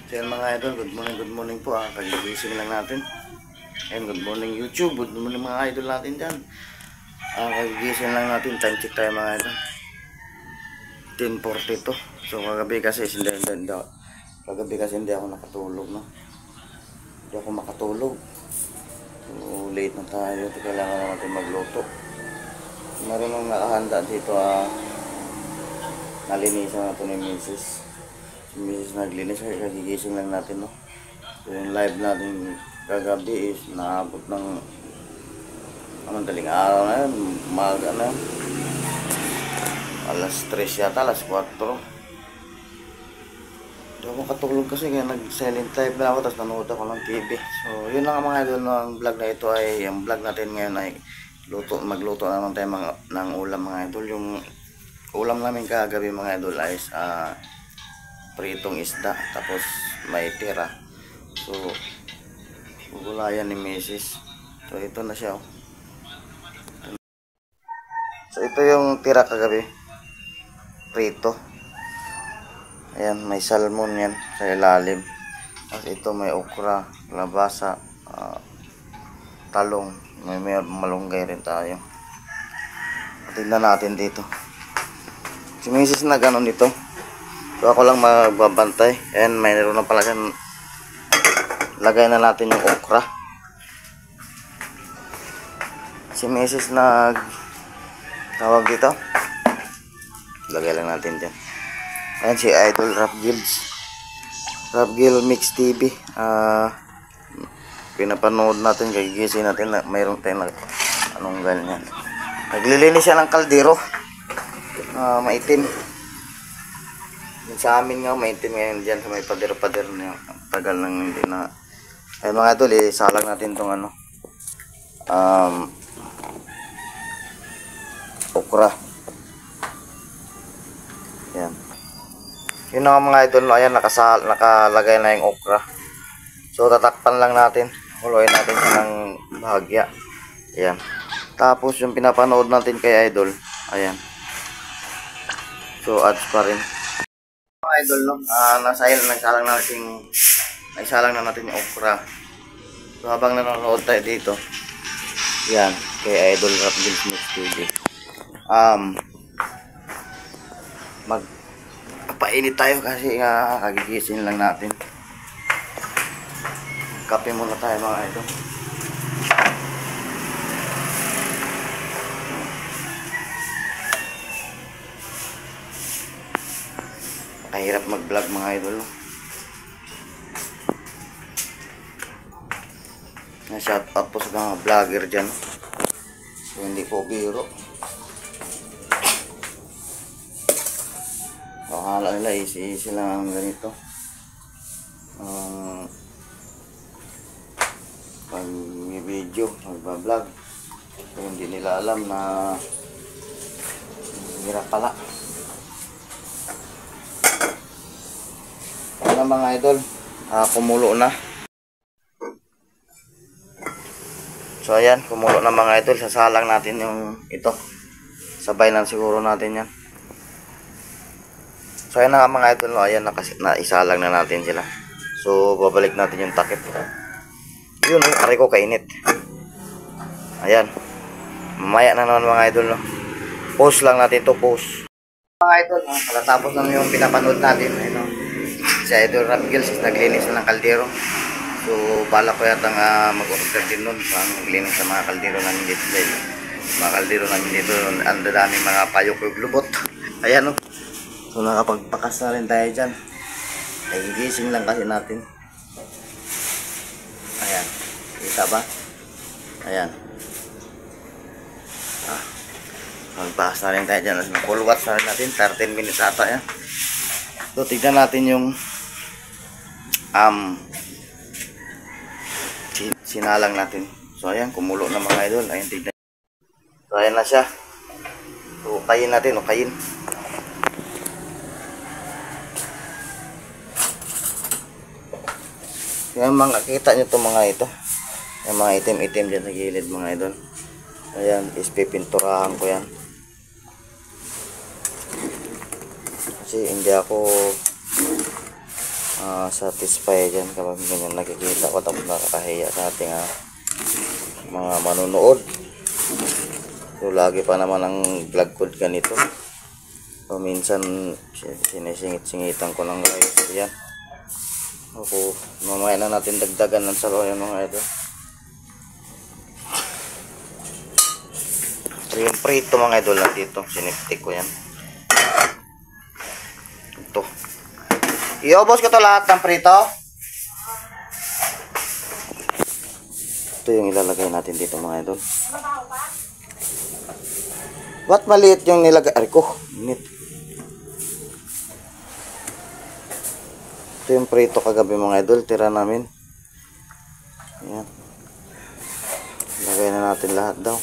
So yan mga idol, good morning po. Kagigising lang natin. And good morning YouTube, good morning mga idol natin dyan. Kagigising lang natin, time check tayo mga idol. 10:42. So kagabi kasi hindi ako nakatulog, no? Hindi ako makatulog. So late na tayo, kailangan na natin magluto. Meron nang nakahanda dito, nalinisan na ito ni Mrs. Si Mrs. naglinis, kagigising lang natin, no? So yung live natin kagabi is naabot ng daling araw na yun, umaga na yun. Alas 3 yata, alas 4. Hindi ako makatulog kasi kaya nag-silent live na ako, tapos nanood ako ng TV. So yun lang mga idol, no? Ang vlog na ito ay, ang vlog natin ngayon ay magluto naman tayo ng ulam mga idol. Yung ulam namin kagabi mga idol ay pritong isda, tapos may tira. So gugulayan ni Mrs. So ito na siya, oh. So ito yung tira kagabi, prito. Ayan, may salmon yan sa ilalim. Tapos ito may okra, labasa, talong, may malunggay rin tayo. Tingnan natin dito. Si Mrs. na ganon nito. So ako lang magbabantay. Ayan, mayroon na pala dyan. Lagay na natin yung okra. Si Mrs. tawag dito. Lagay lang natin dyan. Ayan si Idol Rap Gil Mix TV. Pinapanood natin, kagigising natin na mayroon tayong anong ganyan. Naglilinis siya ng kaldero. Maitim. Sa amin nga maitim ngayon dyan sa may pader-pader na yung tagal nang hindi na. Ay mga idol, isalang natin itong okra. Yan. Yun na mga idol, ayan, nakalagay na yung okra. So tatakpan lang natin, huluin natin siya ng bahagya. Ayan. Tapos yung pinapanood natin kay idol, ayan. So ads pa rin. Mga idol, no? Naisalang na natin yung okra. So habang nanonood tayo dito, yan, kay Idol Rap Gil Mix TV, magpainit tayo kasi kagigising lang natin. Kape muna tayo mga idol. Kahirap mag-vlog mga idol. Na-shout out po sa mga vlogger dyan. So hindi po biro. Akala nila easy lang ganito. Pag may video, mag-vlog. So hindi nila alam na hirap pala. Ano mga idol, kumulo na. So ayan, kumulo na mga idol. Sasalang natin yung ito. Sabay lang siguro natin yan. So ayan na nga mga idol, no? Ayan, naisalang na natin sila. So babalik natin yung takip. Yun, aray ko kainit. Ayan. Mamaya na naman mga idol, no? Pause lang natin to, pause. Mga idol, palatapos na yung pinapanood natin. Ayun, no? Si Idol Rap Gil naglinis na ng kaldero. So bala ko yata mag-order din nun pang maglinis sa mga kaldero namin dito. Mga kaldero namin dito, ang daming mga payok yung lubot. Ayan, no? So nakapagpakas na rin tayo dyan. Nagigising lang kasi natin. Ayan, kita ba? Ayan. Magpakas na rin tayo dyan. Full watch na rin natin, 13 minutes ata yan. So tignan natin yung sinalang natin. So ayan, kumulo na mga idol. Ayan, tignan. So ayan na siya. So kayin natin, kayin. Yan mga, kita nyo itong mga ito. Yung mga itim-itim dyan sa gilid mga idol. Ayan, is pipinturahan ko yan. Kasi hindi ako satisfy dyan kapag ganyan nakikita ko, tapos nakakahiya sa ating mga manunood. So lagi pa naman ang vlog ko ganito. So minsan sinisingit-singitan ko lang guys. Yan. Ako, mamaya na natin dagdagan ng sabaw yung mga ito. So yung prito mga idol lang dito, siniptik ko yan. Ito. Iubos ko to lahat ng prito. Ito yung ilalagay natin dito mga idol. Ba't maliit yung nilagay? Ay ko, init. Ito yung prito kagabi mga idol, tira namin. Ayan. Lagay na natin lahat daw.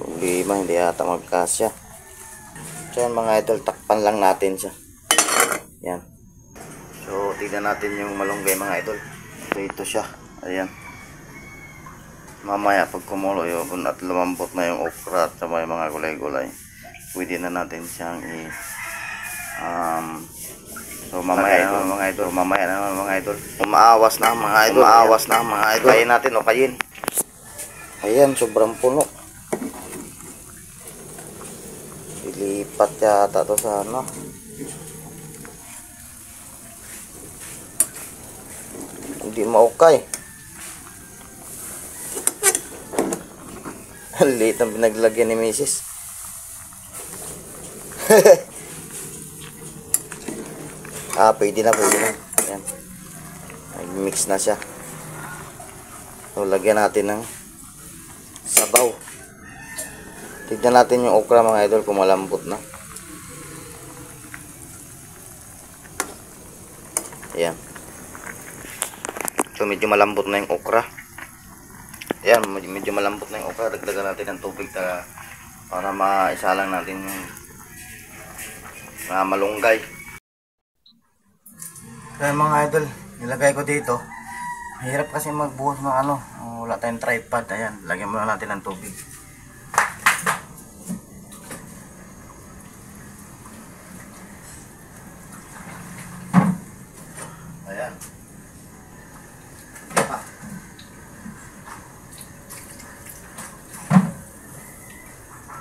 Problema, hindi yata magkasya. So yan mga idol, takpan lang natin siya. Yan. So tignan natin yung malunggay mga idol. So ito siya. Ayan. Mamaya pag kumulo yun at lumambot na yung okra at may mga gulay-gulay, pwede na natin siyang so mamaya na mga idol, umaawas na mga idol, kain natin o kayin. Ayan, sobrang puno. Ilipat yata to sa ano. Hindi maukay. Liit ang pinaglagyan ni Mrs. Pwede na. Ayan. Nag-mix na siya. So, lagyan natin ng sabaw. Tignan natin yung okra mga idol kung malambot na. Ayan. So, medyo malambot na yung okra. Ayan, medyo malambot na yung okra. Dagdagan natin ng tubig para maisalang natin yung malunggay. Ayan mga idol, nilagay ko dito. Mahirap kasi magbuhos ng ano. Wala tayong tripod. Ayan, lagyan muna natin ng tubig. Ayan.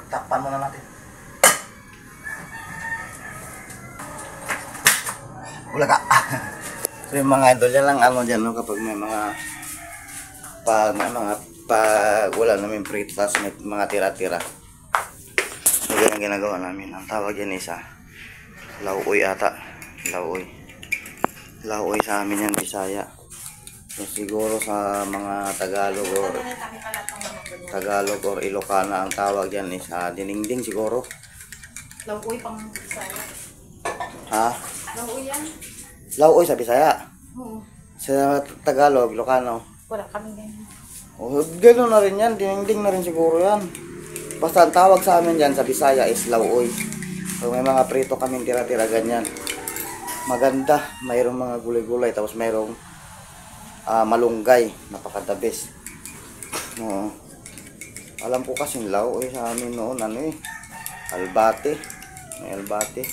Takpan muna natin. Wala ka. So yung mga idol, yan lang ano dyan, no, kapag may mga pag wala namin pritas, may mga tira-tira. So yan ang ginagawa namin. Ang tawag yan isa lauoy ata. Lauoy sa amin yan, Bisaya. So siguro sa mga Tagalog or Ilocana ang tawag yan is diningding siguro. Lauoy pang Bisaya. Ha? Lauoy yan? Lauoy sa Bisaya. Oo. Sa Tagalog, Ilocano. Wala kami ganyan. Oh, gano'n na rin yan. Diningding na rin siguro yan. Basta ang tawag sa amin dyan sa Bisaya is lauoy. So may mga prito kaming tira-tira ganyan. Maganda. Mayroong mga gulay-gulay. Tapos mayroong malunggay. Napaka-the best. Oo. Alam ko kasing lauoy sa amin noon. Albate. May albate.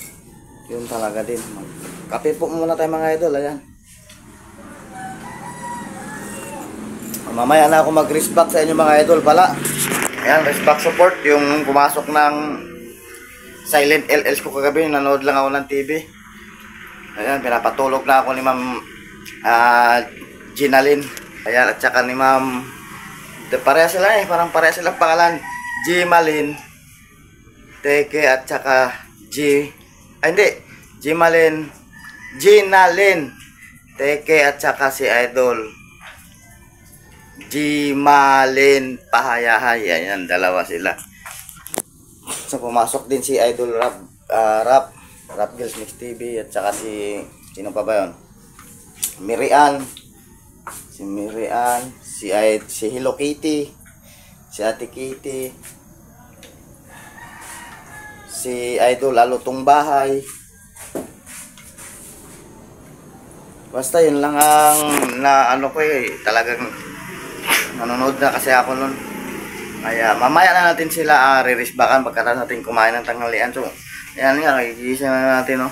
Yun talaga din. Kape po muna tayo mga idol. Ayan. Mamaya na ako mag-respect sa inyo mga idol pala. Ayan, respect support. Yung pumasok ng Silent LLs ko kagabi. Nanood lang ako ng TV. Ayan, pinapatulog na ako ni Ma'am Ginalyn. Ayan, at saka ni Ma'am, pareha sila parang pareha silang pangalan. Gimalyn Teke at saka Ginalyn Teke at saka si Idol Gimalyn Pahayahay. Ayan, dalawa sila. So pumasok din si Idol Rap Girls Mix TV at saka sino pa ba yun? Si Mirian, si Hello Kitty, si Ate Kitty, si Idol Alutong Bahay. Basta yun lang ang talagang nanonood na kasi ako nun. Kaya mamaya na natin sila ririsbakan pagkatapos natin kumain ng tanghalian. So, ayan nga, nakikisa na natin, no.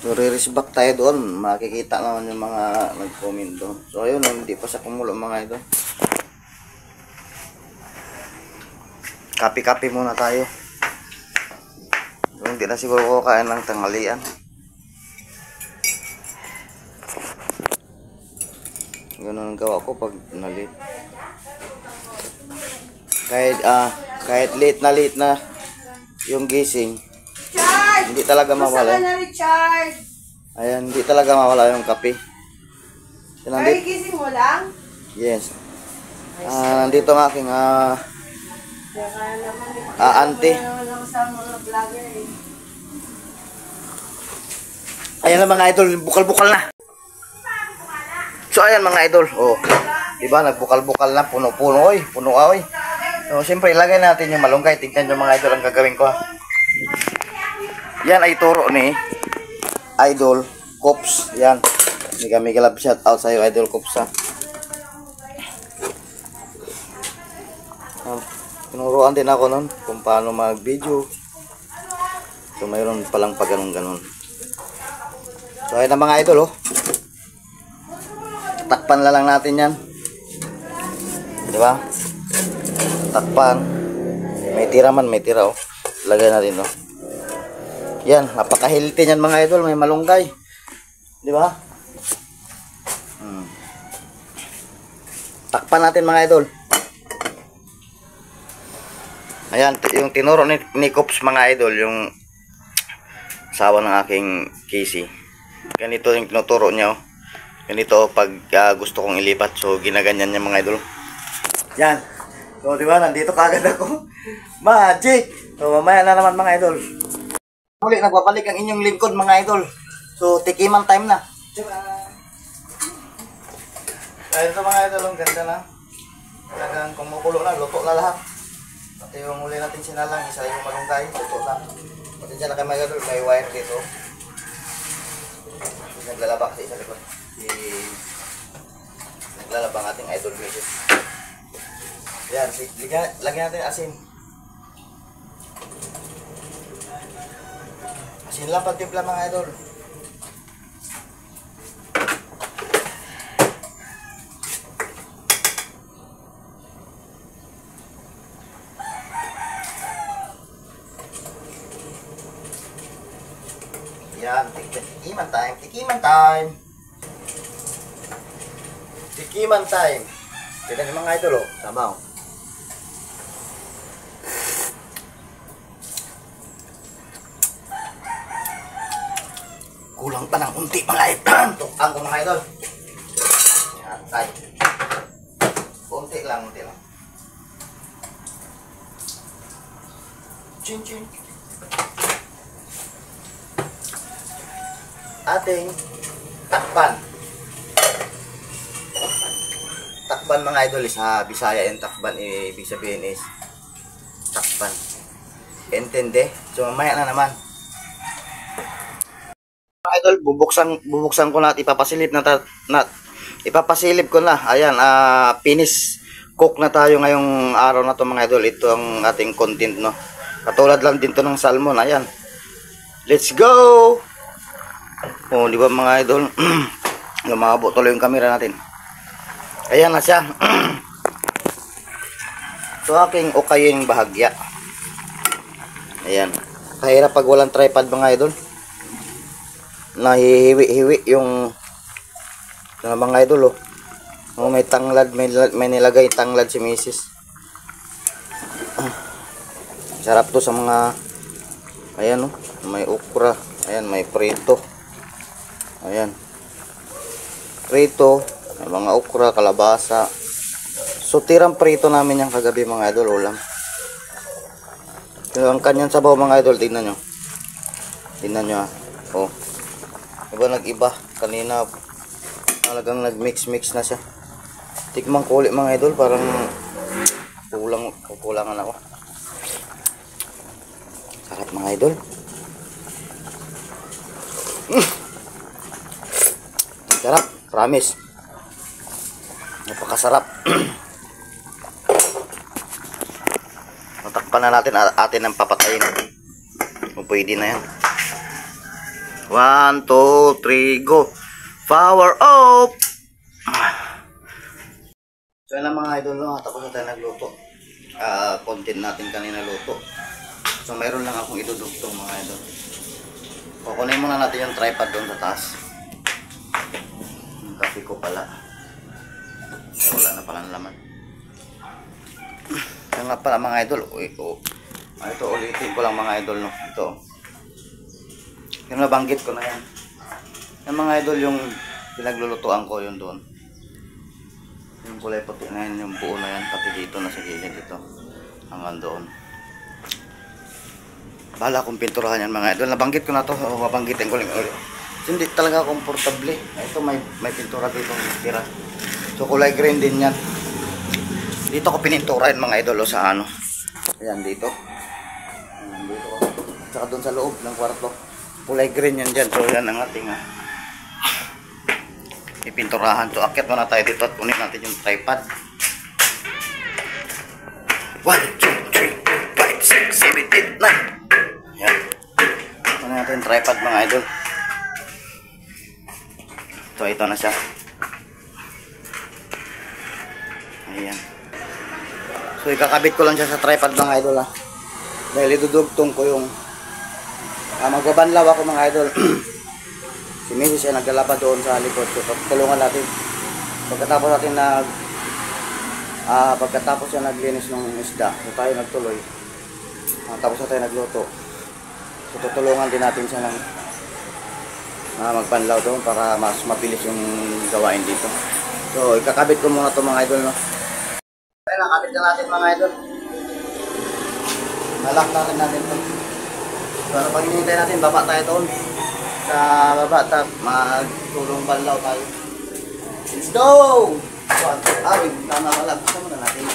So, ririsbak tayo doon. Makikita naman yung mga nag-comment doon. So, ayun, hindi pa sa kumulo mga idol. Kapi-kapi muna tayo. So, hindi na siguro kakain ng tanghalian. Ganun ang gawa ko pag na-late. Kahit late na yung gising, hindi talaga mawala. Ayan, hindi talaga mawala yung kape. So, Ay, gising mo lang? yes. Nandito ang aking auntie. Ayan na mga idol, bukal-bukal na. So ayan mga idol, oh. Diba, nagbukal-bukal na, puno-puno, oy, puno oy. So siyempre ilagay natin yung malunggay. Tignan nyo mga idol ang gagawin ko. Yan ay turo ni Idol Cops. Yan. Mega love shout out sa iyo Idol Cops ha. Tinuruan din ako nun kung paano mag-video. So mayroon palang pag ganun. So ayan na mga idol oh. Takpan na lang natin yan. Diba? Takpan. May tira man, may tira oh. Lagay natin oh. Yan, napaka-healthy niyan mga idol, may malunggay. Diba? Takpan natin mga idol. Ayan, yung tinuro ni Cops mga idol, yung asawa ng aking Casey. Ganito yung tinuturo niya oh. Ganito pag gusto kong ilipat. So ginaganyan niya mga idol. Yan. So di ba nandito kagad ako. Magic. So mamaya na naman mga idol. Muli nagbabalik ang inyong lingkod mga idol. So tikiman time na. Ayun to mga idol, ang ganda na. Talagang kumukulo na, luto na lahat. Pati yung muli natin sinalang, isa yung malunggay, luto na. Pati dyan na kayo mga idol, may wire dito. Naglalaba kasi sa likod. Naglalaba ang ating idol music. Yan, lagyan natin asin. Asin lang pagtimpla mga idol. Yan, tikiman time, tikiman time. Tikiman time. Tignan yung mga idol, oh. Sabaw. Kulang pa ng unti mga idol. Tukang ko mga idol. Yan, tayo. Unti lang. Chin chin. Ating takpan. Takpan mga idol sa Bisaya yung takpan ibig sabihin is takpan. Entende? So mamaya na naman. Mga idol, bubuksan ko na at ipapasilip ko na. Ayan, finish cook na tayo ngayong araw na to mga idol. Ito ang ating content no. Katulad lang din to ng salmon. Ayan. Let's go! Oh, di ba mga idol? Lumabo tuloy yung camera natin. Ayan na siya. So aking ukayin bahagya. Ayan. Kahirap pag walang tripod mga idol. Nahihiwi-hiwi yung mga idol oh. Oh, may tanglad, may nilagay tanglad si Mrs. Sarap to sa mga ayan oh, may okra. Ayan, may prito. Ayan. Prito, may mga okra, kalabasa. So tirang prito namin yung kagabi mga idol, ulam. So, ang kanyang sabaw mga idol, tingnan nyo. Tingnan nyo ah. Oh. Diba nag-iba? Kanina talagang nag-mix na siya. Tikman ko ulit mga idol, parang kukulangan ako. Sarap mga idol. Sarap, promise. Napakasarap. takpan na natin, atin ang papatayin. O pwede na yan. 1, 2, 3, go. Power up! So yan lang mga idol, no? Tapos na tayo nagluto. Content natin kanina luto. So mayroon lang akong idudugtong mga idol. Kukunin muna natin yung tripod doon sa taas. Yung kape ko pala. Ay, wala na palang laman. Yan nga pala mga idol. Ito ulitin ko lang mga idol, no? Ito. Yung nabanggit ko na yan. Yung mga idol, yung pinaglulutuan ko yun doon. Yung kulay puti na yan, yung buo na yan. Pati dito na sa gilid ito. Hanggang doon. Bahala kong pinturahan yan mga idol. Nabanggit ko na to. Mabanggitin ko lang ulit. Hindi talaga komportable. Ito may pintura dito. Tira. So kulay green din yan. Dito ko pinintura yan mga idol sa ano. Ayan dito. Dito. At saka doon sa loob ng kwarto. Kulay green yan dyan. So yan ang ating ipinturahan. So akit muna tayo dito at kunin natin yung tripod. 1, 2, 3, 4, 5, 6, 7, 8, 9. Yan. Kunin natin yung tripod mga idol. So ito na siya. Ayan. So ikakabit ko lang siya sa tripod mga idol dahil idudugtong ko yung magbabanlaw ako mga idol. Si Mrs. siya naglalaba doon sa likod. So tulungan natin. Pagkatapos siya naglinis ng isda, so tayo nagtuloy. Tapos na tayo nagluto. So tutulungan din natin siya ng magbanlaw doon para mas mabilis yung gawain dito. So ikakabit ko muna to mga idol, no. Kaya nakabit na natin mga idol. Nalak natin to. Para pag hinintay natin, baba tayo doon. Sa baba, magtulong banlaw tayo. Let's go! Tama pala. Gusto muna natin.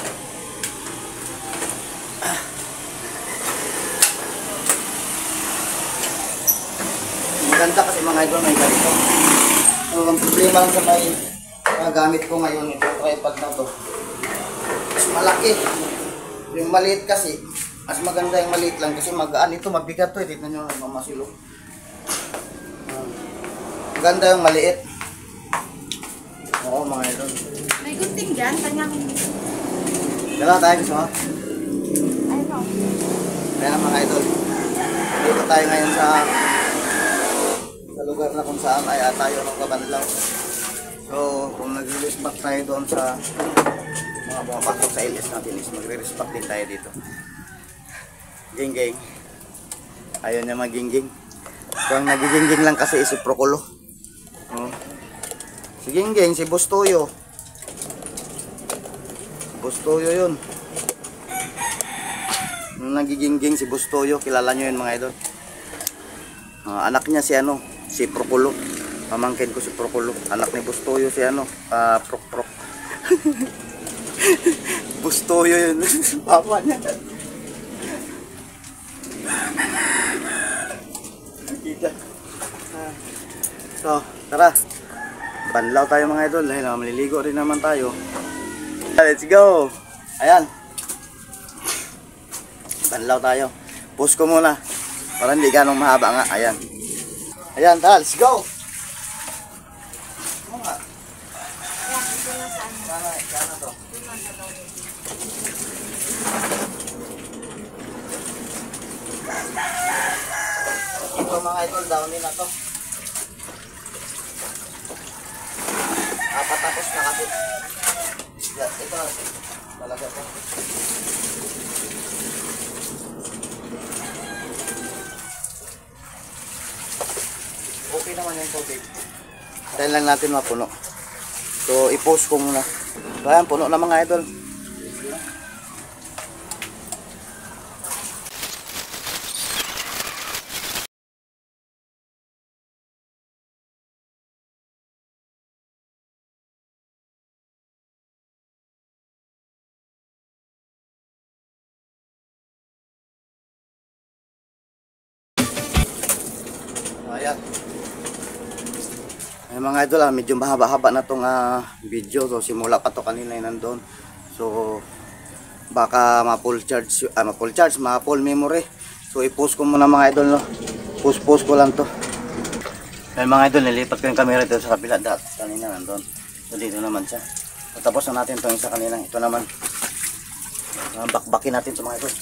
Maganda kasi mga idol may ganito. So, ang problema lang sa may gamit ko ngayon, ito tripod na to. Mas malaki. Yung maliit kasi, mas maganda yung maliit lang kasi magaan. Ito mabigat to. Tignan nyo ang mamasilo. Maganda yung maliit. Oo mga idol. May gunting dyan, kanyang... Dala tayo gusto mo? Ayun o. Kaya mga idol. Dito tayo ngayon sa lugar na kung saan ay tayo ng kabanlaw. So kung nag-respect tayo doon sa mga pumapasok sa LS natin is magre-respect din tayo dito. Gingging. Ayaw niya magingging. So ang nagigingging lang kasi is si Prokulo. Si Gingging, si Bustoyo. Bustoyo yun. Nung nagigingging si Bustoyo, kilala nyo yun mga idol. Anak niya si ano, si Prokulo. Pamangkin ko si Prokulo. Anak ni Bustoyo si ano, Prok. Bustoyo yun. Papa niya. So, tara. Banlaw tayo mga idol dahil maliligo rin naman tayo. Let's go. Ayan. Banlaw tayo. Post ko muna para hindi ganong mahaba nga. Ayan. Ayan, tara, let's go. Sana to. Ito mga idol, downin na to. Patapos na kasi. Ito na. Talaga to. Okay naman yung tubig. Dahil lang natin mapuno. So, i-post ko muna. So, ayan, puno na mga idol. Ayan. Ay mga idol, medyo mahaba-haba na tong video. So simula pa to kanina nandun. So baka ma-full charge, ma-full memory. So i-post ko muna mga idol, no. Post ko lang to. Ayun mga idol, nilipat ko yung camera dito sa kabila. Kanina nandun. So dito naman siya. So, tapos na natin itong isa kanina. Ito naman. Bakbakin natin ito mga idol.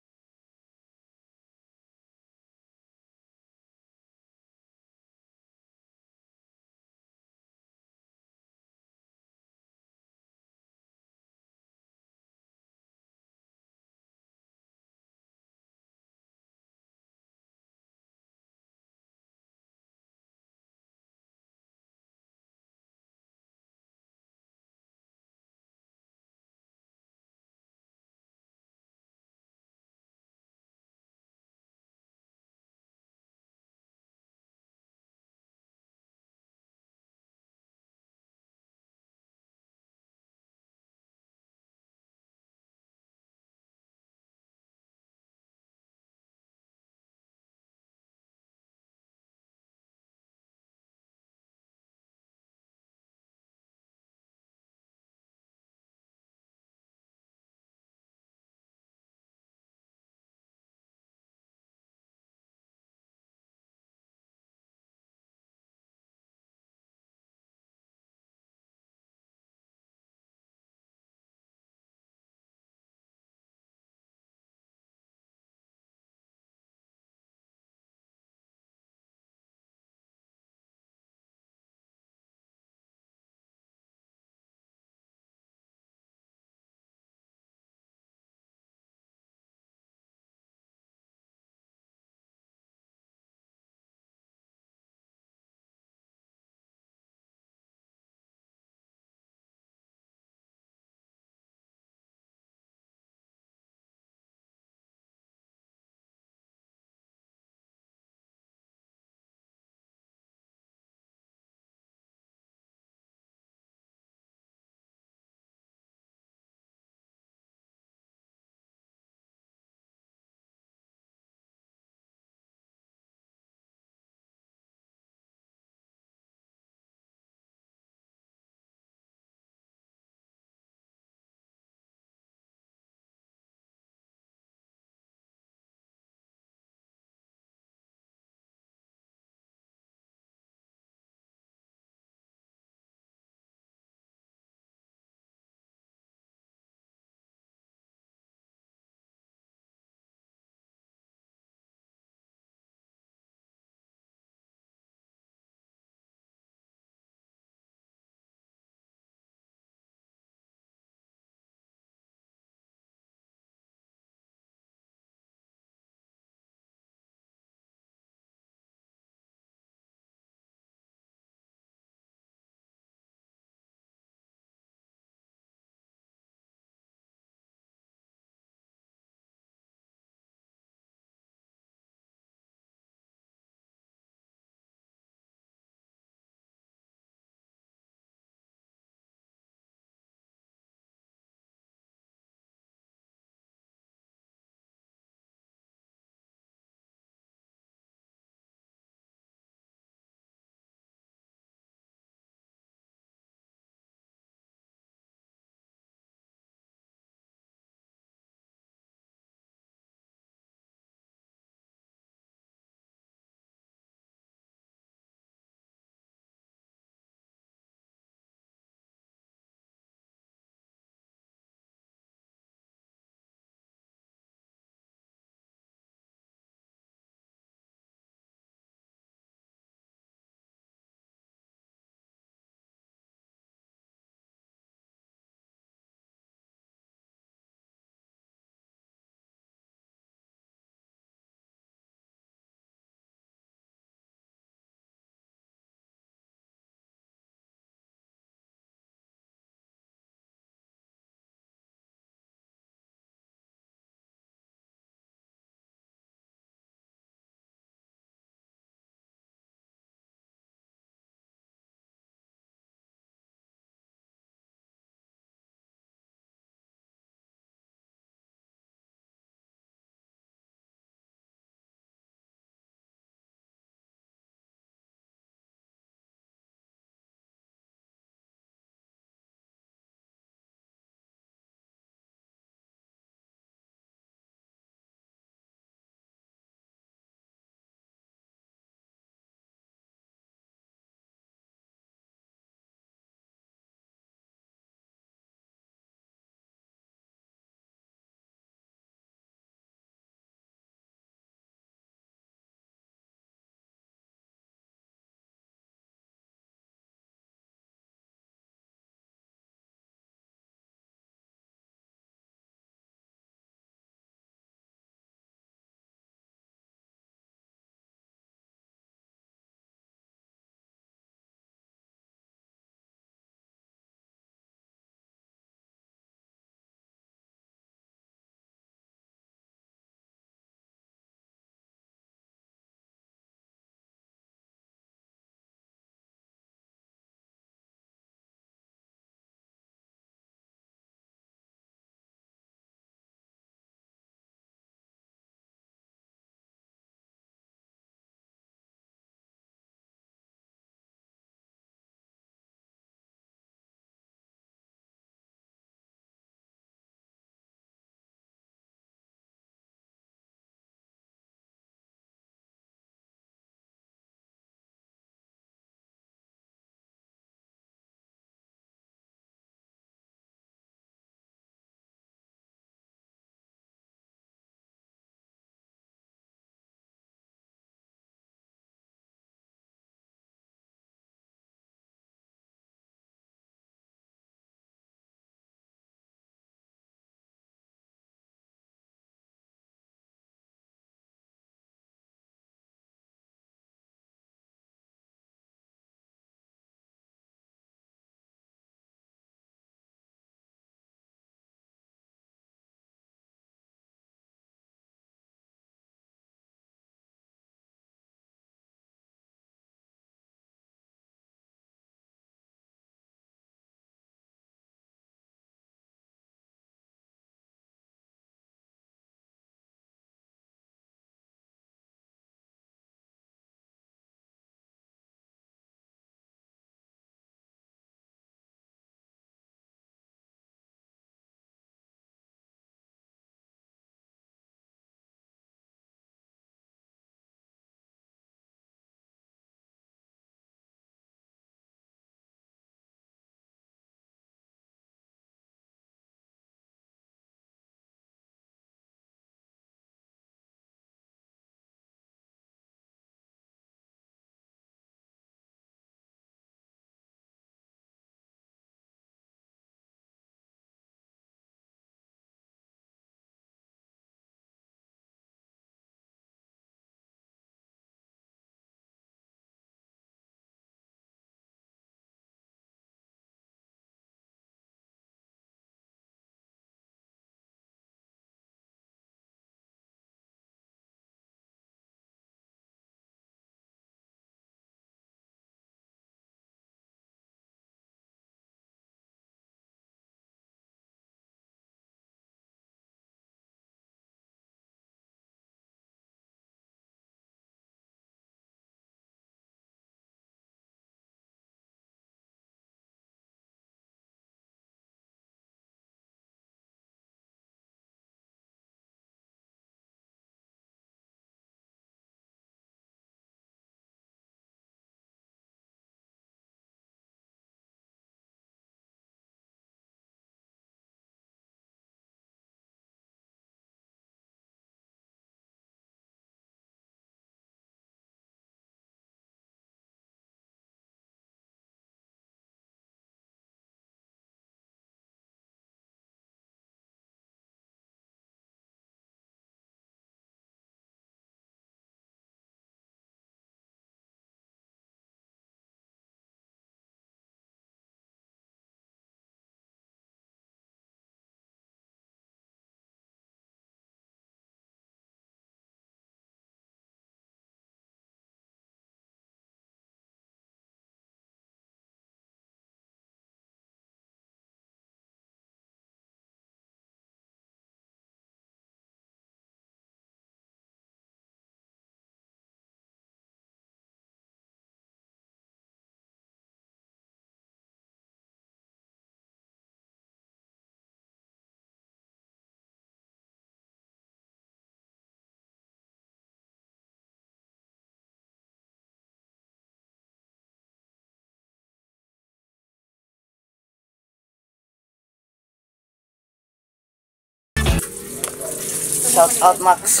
Shout out Max.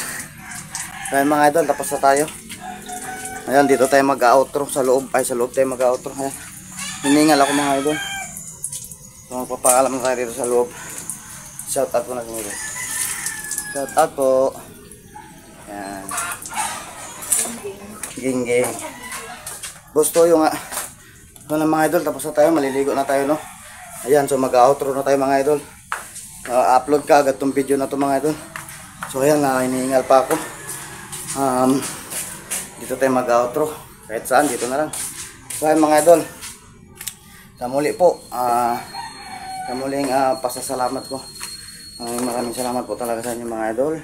Ayan mga idol, tapos na tayo. Ayan, dito tayo mag-outro sa loob. Ay, sa loob tayo mag-outro. Ayan. Hiningal ako mga idol. So, magpapakalam na tayo dito sa loob. Shout out po na mga idol. Shout out po. Ayan. Ging-ging. Gusto yung ito na mga idol, tapos na tayo. Maliligo na tayo, no? Ayan, so mag-outro na tayo mga idol. Upload ka agad tong video na to mga idol. So ayan, hinihingal pa ako. Dito tayo mag-outro. Kahit saan, dito na lang. So ayan mga idol. Sa muli po, sa muling pasasalamat ko. Maraming salamat po talaga sa inyo mga idol.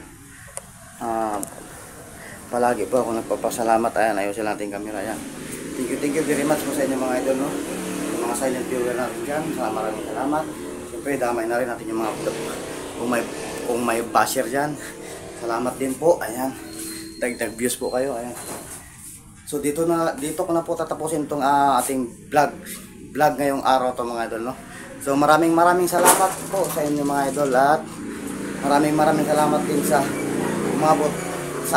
Palagi po ako nagpapasalamat. Ayan, ayusin natin yung camera. Ayan. Thank you very much po sa inyo mga idol, no? Yung mga silent viewer natin dyan. Maraming salamat. Siyempre, damay na rin natin yung mga kung may basher dyan. Salamat din po. Ayan. Dagdag views po kayo. Ayan. So dito ko na po tatapusin tong ating vlog ngayong araw to mga idol, no. So maraming salamat po sa inyo mga idol at maraming salamat din sa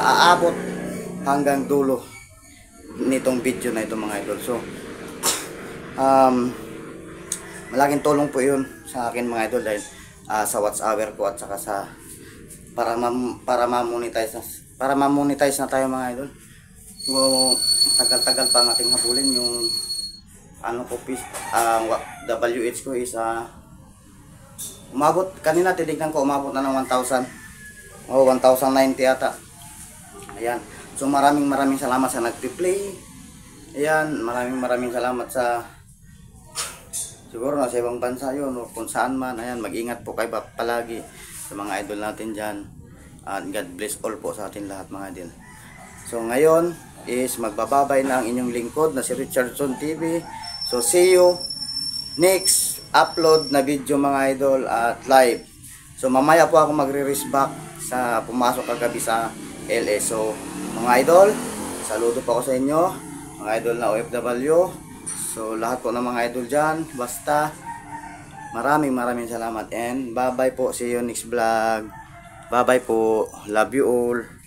aabot hanggang dulo nitong video na ito mga idol. So malaking tulong po 'yun sa akin mga idol dahil sa watch hour ko at saka sa para ma-monetize na tayo mga idol. So tagal-tagal pa nating habulin yung WH ko is umabot kanina, tinignan ko umabot na ng 1,000 o 1,090 ata. Ayan, so maraming salamat sa nagpi-play. Ayan, maraming salamat sa siguro na sa ibang bansa yun o kung saan man. Ayan, mag-ingat po kayo palagi sa mga idol natin dyan. And God bless all po sa atin lahat mga idol. So ngayon is magbababay na ang inyong lingkod na si Richardson TV. So see you next upload na video mga idol at live. So mamaya po ako magre-race back sa pumasok kagabi sa LA. So mga idol, saludo po ako sa inyo, mga idol na OFW. So lahat po ng mga idol dyan, basta maraming salamat and bye bye po. See you next vlog. Bye bye po. Love you all.